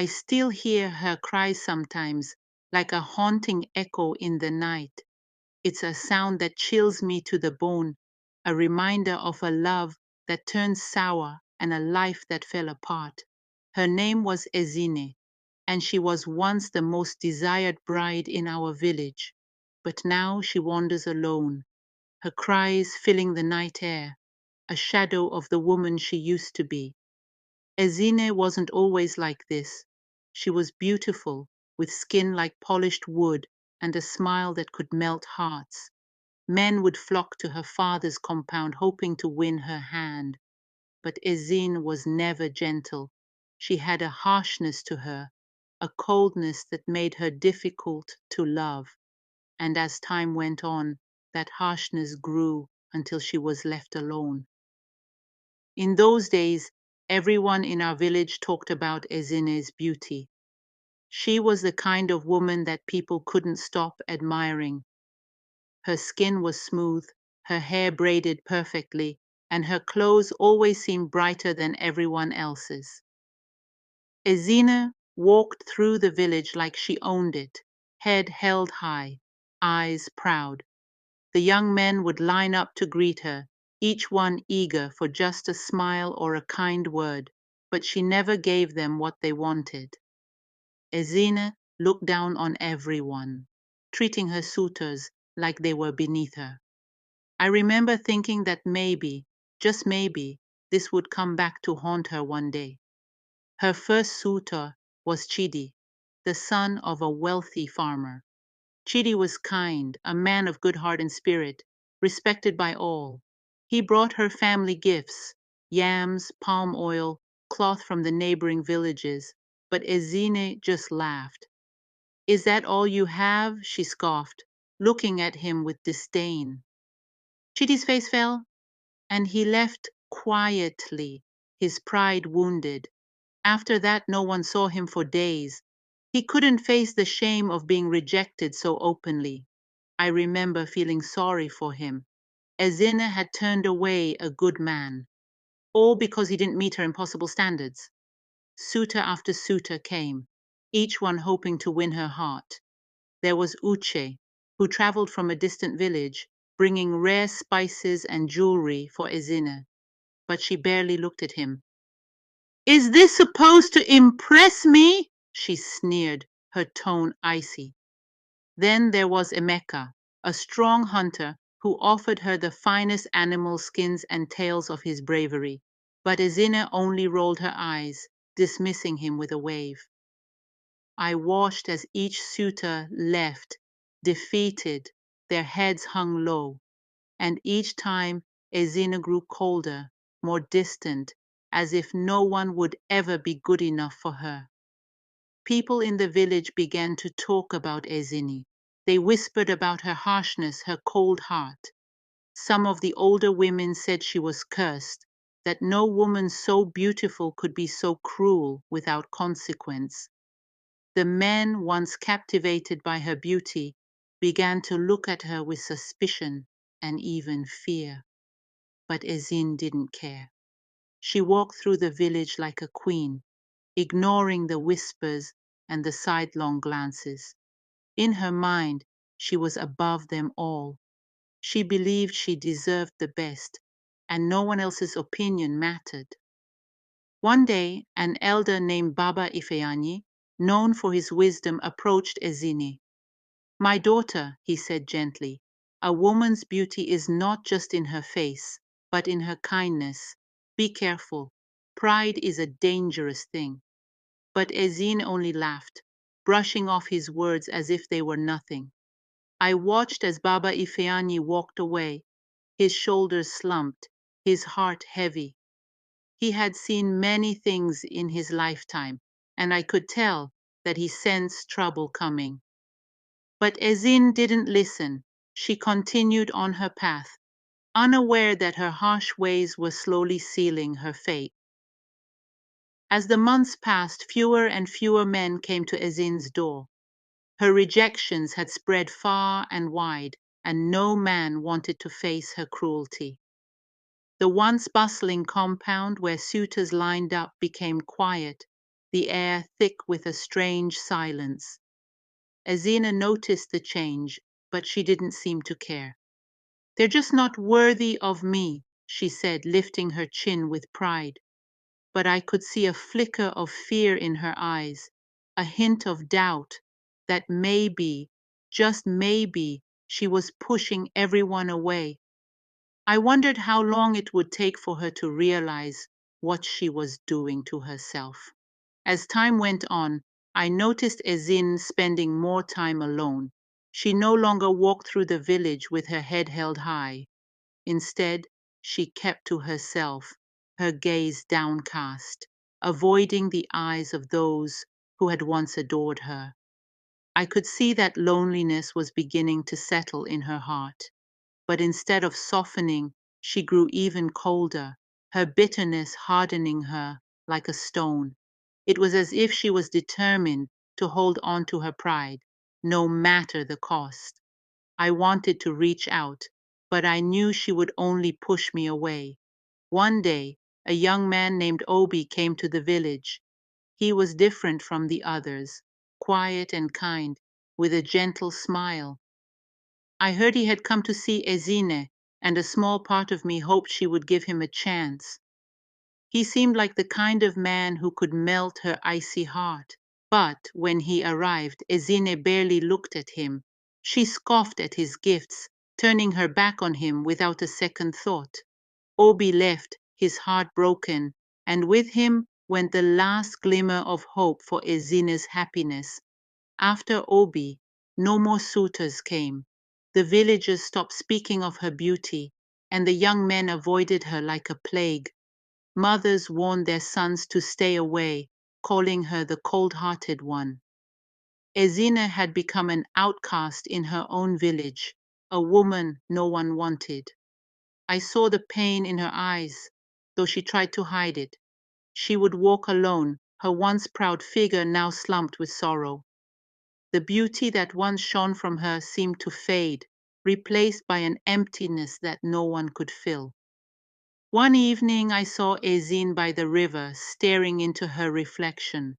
I still hear her cry sometimes, like a haunting echo in the night. It's a sound that chills me to the bone, a reminder of a love that turned sour and a life that fell apart. Her name was Ezinne, and she was once the most desired bride in our village. But now she wanders alone, her cries filling the night air, a shadow of the woman she used to be. Ezinne wasn't always like this. She was beautiful, with skin like polished wood and a smile that could melt hearts. Men would flock to her father's compound hoping to win her hand. But Ezinne was never gentle. She had a harshness to her, a coldness that made her difficult to love. And as time went on, that harshness grew until she was left alone. In those days, everyone in our village talked about Ezinne's beauty. She was the kind of woman that people couldn't stop admiring. Her skin was smooth, her hair braided perfectly, and her clothes always seemed brighter than everyone else's. Ezinne walked through the village like she owned it, head held high, eyes proud. The young men would line up to greet her, each one eager for just a smile or a kind word, but she never gave them what they wanted. Ezinne looked down on everyone, treating her suitors like they were beneath her. I remember thinking that maybe, just maybe, this would come back to haunt her one day. Her first suitor was Chidi, the son of a wealthy farmer. Chidi was kind, a man of good heart and spirit, respected by all. He brought her family gifts, yams, palm oil, cloth from the neighboring villages, but Ezinne just laughed. Is that all you have? She scoffed, looking at him with disdain. Chidi's face fell, and he left quietly, his pride wounded. After that, no one saw him for days. He couldn't face the shame of being rejected so openly. I remember feeling sorry for him. Ezinne had turned away a good man, all because he didn't meet her impossible standards. Suitor after suitor came, each one hoping to win her heart. There was Uche, who traveled from a distant village, bringing rare spices and jewelry for Ezinne, but she barely looked at him. Is this supposed to impress me? She sneered, her tone icy. Then there was Emeka, a strong hunter who offered her the finest animal skins and tales of his bravery, but Ezinne only rolled her eyes, dismissing him with a wave. I watched as each suitor left, defeated, their heads hung low, and each time Ezinne grew colder, more distant, as if no one would ever be good enough for her. People in the village began to talk about Ezinne. They whispered about her harshness, her cold heart. Some of the older women said she was cursed, that no woman so beautiful could be so cruel without consequence. The men, once captivated by her beauty, began to look at her with suspicion and even fear. But Ezinne didn't care. She walked through the village like a queen, ignoring the whispers and the sidelong glances. In her mind, she was above them all. She believed she deserved the best, and no one else's opinion mattered. One day, an elder named Baba Ifeanyi, known for his wisdom, approached Ezinne. My daughter, he said gently, a woman's beauty is not just in her face, but in her kindness. Be careful. Pride is a dangerous thing. But Ezinne only laughed, brushing off his words as if they were nothing. I watched as Baba Ifeanyi walked away, his shoulders slumped, his heart heavy. He had seen many things in his lifetime, and I could tell that he sensed trouble coming. But Ezinne didn't listen. She continued on her path, unaware that her harsh ways were slowly sealing her fate. As the months passed, fewer and fewer men came to Ezinne's door. Her rejections had spread far and wide, and no man wanted to face her cruelty. The once bustling compound where suitors lined up became quiet, the air thick with a strange silence. Ezinne noticed the change, but she didn't seem to care. "They're just not worthy of me," she said, lifting her chin with pride. But I could see a flicker of fear in her eyes, a hint of doubt that maybe, just maybe, she was pushing everyone away. I wondered how long it would take for her to realize what she was doing to herself. As time went on, I noticed Ezinne spending more time alone. She no longer walked through the village with her head held high. Instead, she kept to herself, her gaze downcast, avoiding the eyes of those who had once adored her. I could see that loneliness was beginning to settle in her heart, but instead of softening, she grew even colder, her bitterness hardening her like a stone. It was as if she was determined to hold on to her pride, no matter the cost. I wanted to reach out, but I knew she would only push me away. One day, a young man named Obi came to the village. He was different from the others, quiet and kind, with a gentle smile. I heard he had come to see Ezinne, and a small part of me hoped she would give him a chance. He seemed like the kind of man who could melt her icy heart. But when he arrived, Ezinne barely looked at him. She scoffed at his gifts, turning her back on him without a second thought. Obi left, his heart broken, and with him went the last glimmer of hope for Ezinne's happiness. After Obi, no more suitors came. The villagers stopped speaking of her beauty, and the young men avoided her like a plague. Mothers warned their sons to stay away, calling her the cold-hearted one. Ezinne had become an outcast in her own village, a woman no one wanted. I saw the pain in her eyes, though she tried to hide it. She would walk alone, her once proud figure now slumped with sorrow. The beauty that once shone from her seemed to fade, replaced by an emptiness that no one could fill. One evening I saw Ezinne by the river, staring into her reflection.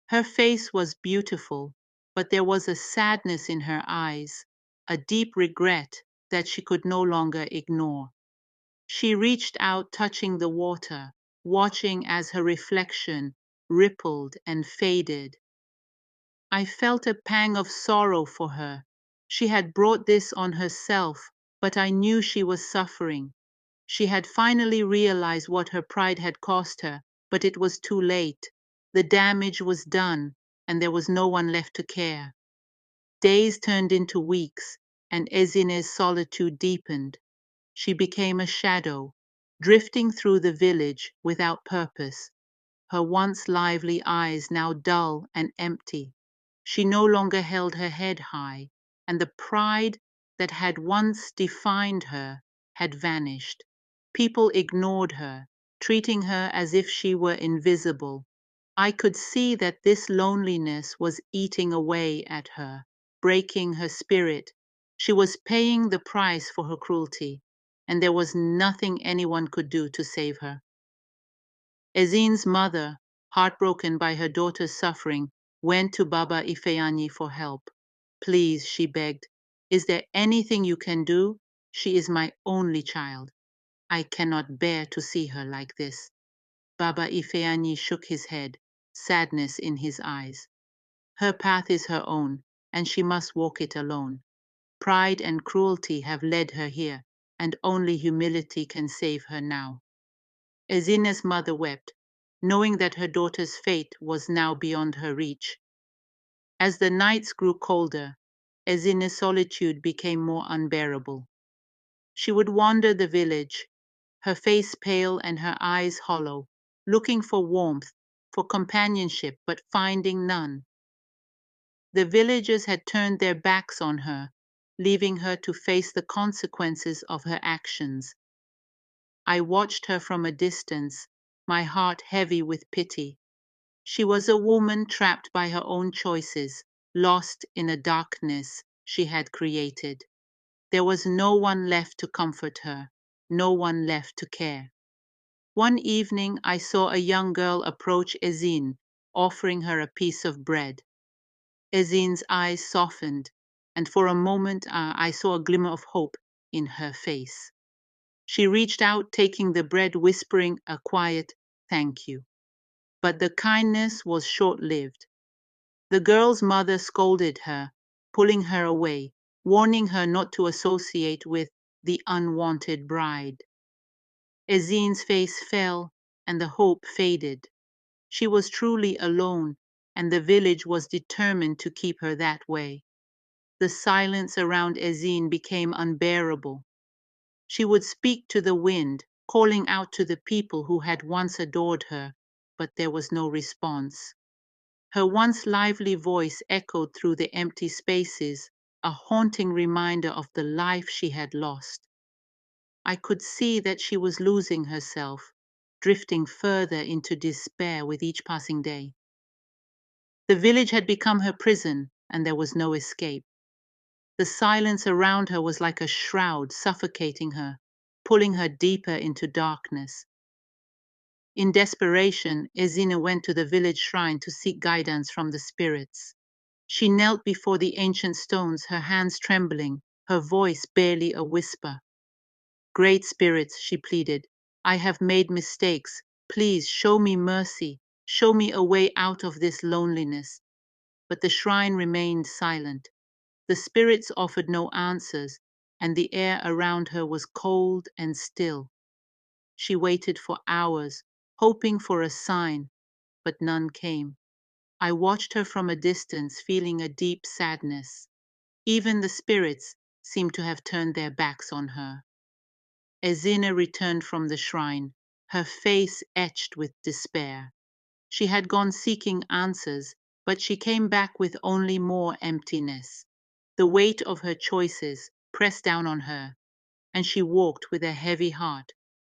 Her face was beautiful, but there was a sadness in her eyes, a deep regret that she could no longer ignore. She reached out, touching the water, watching as her reflection rippled and faded. I felt a pang of sorrow for her. She had brought this on herself, but I knew she was suffering. She had finally realized what her pride had cost her, but it was too late. The damage was done, and there was no one left to care. Days turned into weeks, and Ezinne's solitude deepened. She became a shadow, drifting through the village without purpose, her once lively eyes now dull and empty. She no longer held her head high, and the pride that had once defined her had vanished. People ignored her, treating her as if she were invisible. I could see that this loneliness was eating away at her, breaking her spirit. She was paying the price for her cruelty, and there was nothing anyone could do to save her. Ezinne's mother, heartbroken by her daughter's suffering, went to Baba Ifeanyi for help. "Please," she begged, "is there anything you can do? She is my only child. I cannot bear to see her like this." Baba Ifeanyi shook his head, sadness in his eyes. "Her path is her own, and she must walk it alone. Pride and cruelty have led her here, and only humility can save her now." Ezinne's mother wept, knowing that her daughter's fate was now beyond her reach. As the nights grew colder, Ezinne's solitude became more unbearable. She would wander the village, her face pale and her eyes hollow, looking for warmth, for companionship, but finding none. The villagers had turned their backs on her, leaving her to face the consequences of her actions. I watched her from a distance, my heart heavy with pity. She was a woman trapped by her own choices, lost in a darkness she had created. There was no one left to comfort her, no one left to care. One evening I saw a young girl approach Ezinne, offering her a piece of bread. Ezinne's eyes softened, and for a moment I saw a glimmer of hope in her face. She reached out, taking the bread, whispering a quiet thank you. But the kindness was short-lived. The girl's mother scolded her, pulling her away, warning her not to associate with the unwanted bride. Ezinne's face fell, and the hope faded. She was truly alone, and the village was determined to keep her that way. The silence around Ezinne became unbearable. She would speak to the wind, calling out to the people who had once adored her, but there was no response. Her once lively voice echoed through the empty spaces, a haunting reminder of the life she had lost. I could see that she was losing herself, drifting further into despair with each passing day. The village had become her prison, and there was no escape. The silence around her was like a shroud suffocating her, pulling her deeper into darkness. In desperation, Ezinne went to the village shrine to seek guidance from the spirits. She knelt before the ancient stones, her hands trembling, her voice barely a whisper. Great spirits, she pleaded, I have made mistakes. Please show me mercy. Show me a way out of this loneliness. But the shrine remained silent. The spirits offered no answers, and the air around her was cold and still. She waited for hours, hoping for a sign, but none came. I watched her from a distance, feeling a deep sadness. Even the spirits seemed to have turned their backs on her. Ezinne returned from the shrine, her face etched with despair. She had gone seeking answers, but she came back with only more emptiness. The weight of her choices pressed down on her, and she walked with a heavy heart,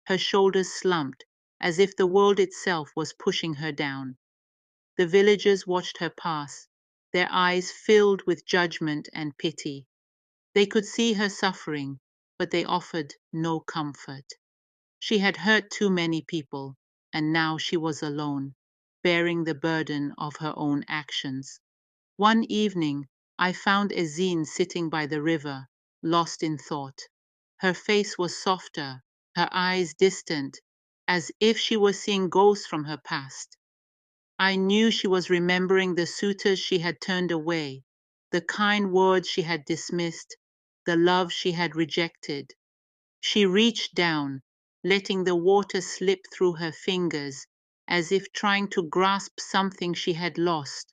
her shoulders slumped, as if the world itself was pushing her down. The villagers watched her pass, their eyes filled with judgment and pity. They could see her suffering, but they offered no comfort. She had hurt too many people, and now she was alone, bearing the burden of her own actions. One evening, I found Ezinne sitting by the river, lost in thought. Her face was softer, her eyes distant, as if she were seeing ghosts from her past. I knew she was remembering the suitors she had turned away, the kind words she had dismissed, the love she had rejected. She reached down, letting the water slip through her fingers, as if trying to grasp something she had lost.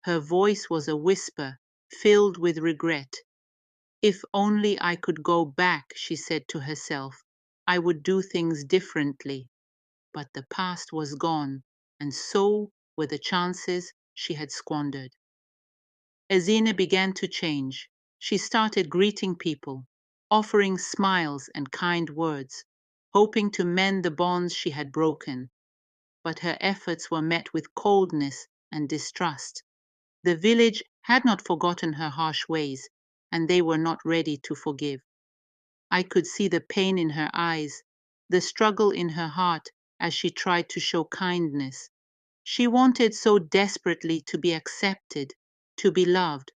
Her voice was a whisper, filled with regret. If only I could go back, she said to herself, I would do things differently. But the past was gone, and so were the chances she had squandered. Ezinne began to change. She started greeting people, offering smiles and kind words, hoping to mend the bonds she had broken. But her efforts were met with coldness and distrust. The village had not forgotten her harsh ways, and they were not ready to forgive. I could see the pain in her eyes, the struggle in her heart as she tried to show kindness. She wanted so desperately to be accepted, to be loved,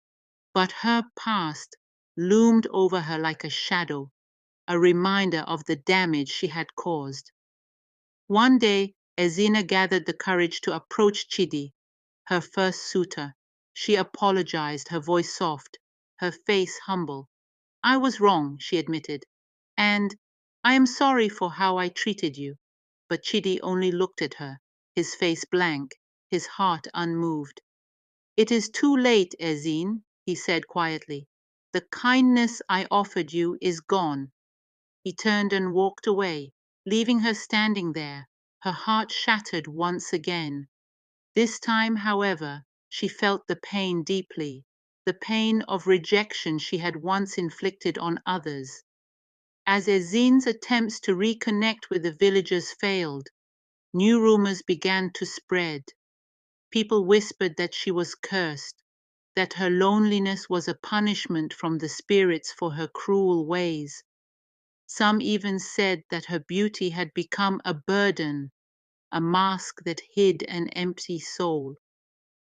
but her past loomed over her like a shadow, a reminder of the damage she had caused. One day, Ezinne gathered the courage to approach Chidi, her first suitor. She apologized, her voice soft, her face humble. I was wrong, she admitted, and I am sorry for how I treated you. But Chidi only looked at her, his face blank, his heart unmoved. It is too late, Ezinne, he said quietly. The kindness I offered you is gone. He turned and walked away, leaving her standing there, her heart shattered once again. This time, however, she felt the pain deeply, the pain of rejection she had once inflicted on others. As Ezinne's attempts to reconnect with the villagers failed, new rumors began to spread. People whispered that she was cursed, that her loneliness was a punishment from the spirits for her cruel ways. Some even said that her beauty had become a burden, a mask that hid an empty soul.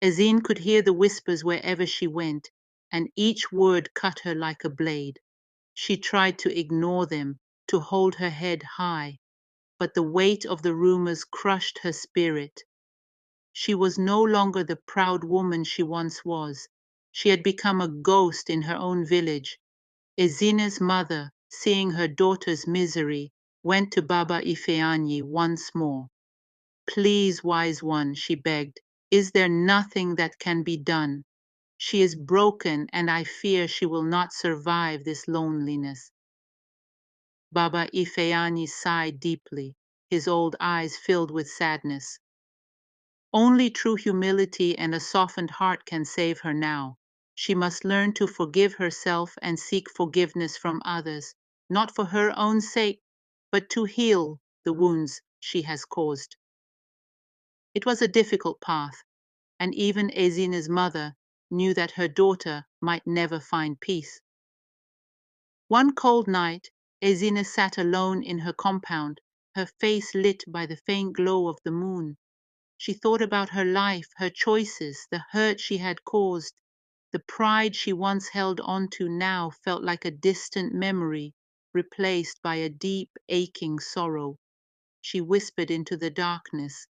Ezinne could hear the whispers wherever she went, and each word cut her like a blade. She tried to ignore them, to hold her head high, but the weight of the rumors crushed her spirit. She was no longer the proud woman she once was. She had become a ghost in her own village. Ezinne's mother, seeing her daughter's misery, went to Baba Ifeanyi once more. "Please, wise one," she begged, "is there nothing that can be done? She is broken, and I fear she will not survive this loneliness." Baba Ifeanyi sighed deeply, his old eyes filled with sadness. "Only true humility and a softened heart can save her now. She must learn to forgive herself and seek forgiveness from others, not for her own sake, but to heal the wounds she has caused." It was a difficult path, and even Ezinne's mother knew that her daughter might never find peace. One cold night, Ezinne sat alone in her compound, her face lit by the faint glow of the moon. She thought about her life, her choices, the hurt she had caused. The pride she once held onto now felt like a distant memory, replaced by a deep, aching sorrow. She whispered into the darkness,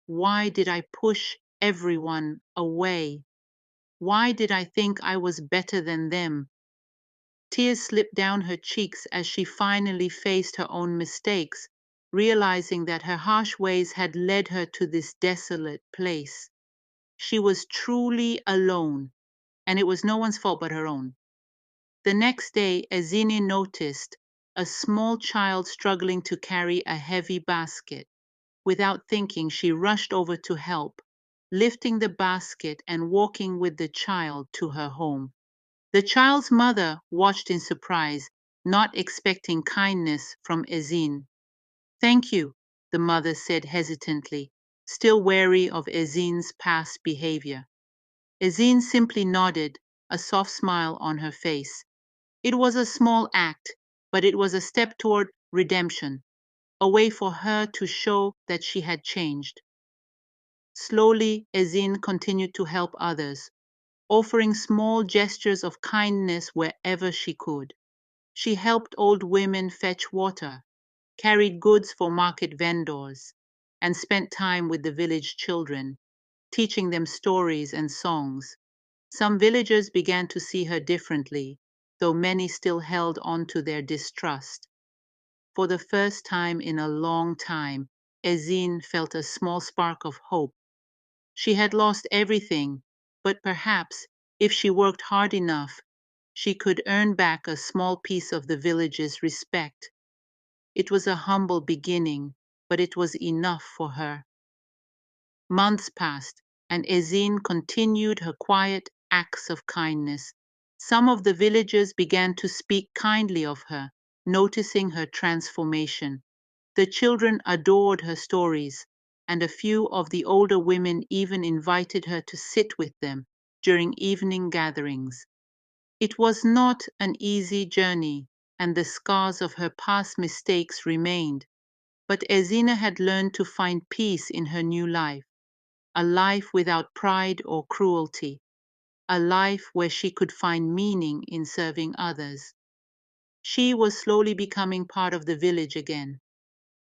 "Why did I push everyone away? Why did I think I was better than them?" Tears slipped down her cheeks as she finally faced her own mistakes, realizing that her harsh ways had led her to this desolate place. She was truly alone, and it was no one's fault but her own. The next day, Ezinne noticed a small child struggling to carry a heavy basket. Without thinking, she rushed over to help, lifting the basket and walking with the child to her home. The child's mother watched in surprise, not expecting kindness from Ezinne. "Thank you," the mother said hesitantly, still wary of Ezinne's past behavior. Ezinne simply nodded, a soft smile on her face. It was a small act, but it was a step toward redemption, a way for her to show that she had changed. Slowly, Ezinne continued to help others, offering small gestures of kindness wherever she could. She helped old women fetch water, carried goods for market vendors, and spent time with the village children, teaching them stories and songs. Some villagers began to see her differently, though many still held on to their distrust. For the first time in a long time, Ezinne felt a small spark of hope. She had lost everything, but perhaps, if she worked hard enough, she could earn back a small piece of the village's respect. It was a humble beginning, but it was enough for her. Months passed, and Ezinne continued her quiet acts of kindness. Some of the villagers began to speak kindly of her, noticing her transformation. The children adored her stories, and a few of the older women even invited her to sit with them during evening gatherings. It was not an easy journey, and the scars of her past mistakes remained, but Ezinne had learned to find peace in her new life, a life without pride or cruelty, a life where she could find meaning in serving others. She was slowly becoming part of the village again.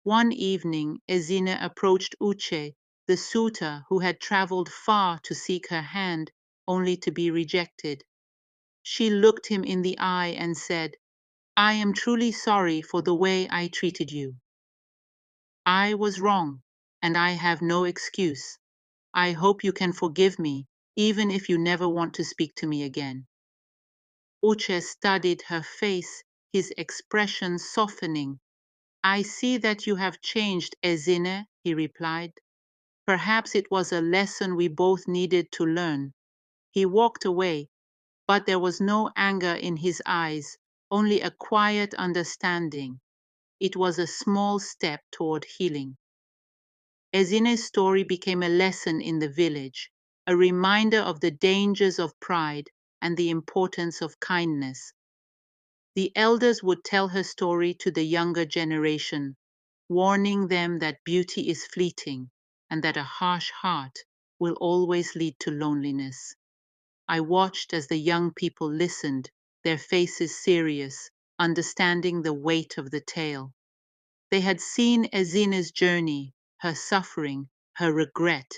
One evening, Ezinne approached Uche, the suitor who had traveled far to seek her hand, only to be rejected. She looked him in the eye and said, "I am truly sorry for the way I treated you. I was wrong, and I have no excuse. I hope you can forgive me, even if you never want to speak to me again." Uche studied her face, his expression softening. "I see that you have changed, Ezinne," he replied. "Perhaps it was a lesson we both needed to learn." He walked away, but there was no anger in his eyes, only a quiet understanding. It was a small step toward healing. Ezinne's story became a lesson in the village, a reminder of the dangers of pride and the importance of kindness. The elders would tell her story to the younger generation, warning them that beauty is fleeting and that a harsh heart will always lead to loneliness. I watched as the young people listened, their faces serious, understanding the weight of the tale. They had seen Ezinne's journey, her suffering, her regret,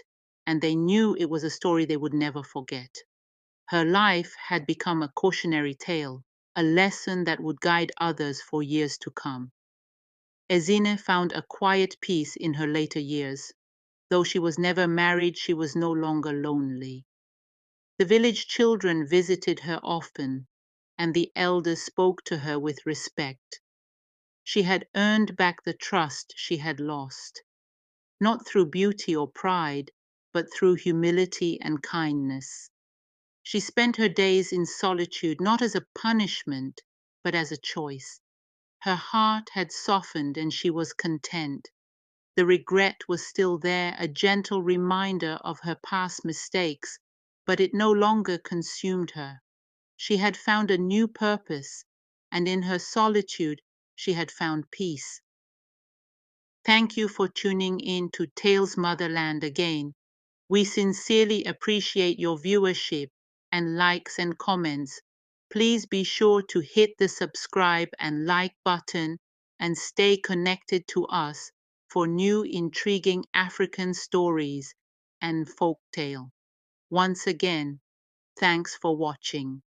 and they knew it was a story they would never forget. Her life had become a cautionary tale, a lesson that would guide others for years to come. Ezinne found a quiet peace in her later years. Though she was never married, she was no longer lonely. The village children visited her often, and the elders spoke to her with respect. She had earned back the trust she had lost, not through beauty or pride, but through humility and kindness. She spent her days in solitude not as a punishment, but as a choice. Her heart had softened and she was content. The regret was still there, a gentle reminder of her past mistakes, but it no longer consumed her. She had found a new purpose, and in her solitude, she had found peace. Thank you for tuning in to Tales Motherland again. We sincerely appreciate your viewership and likes and comments. Please be sure to hit the subscribe and like button and stay connected to us for new intriguing African stories and folktale. Once again, thanks for watching.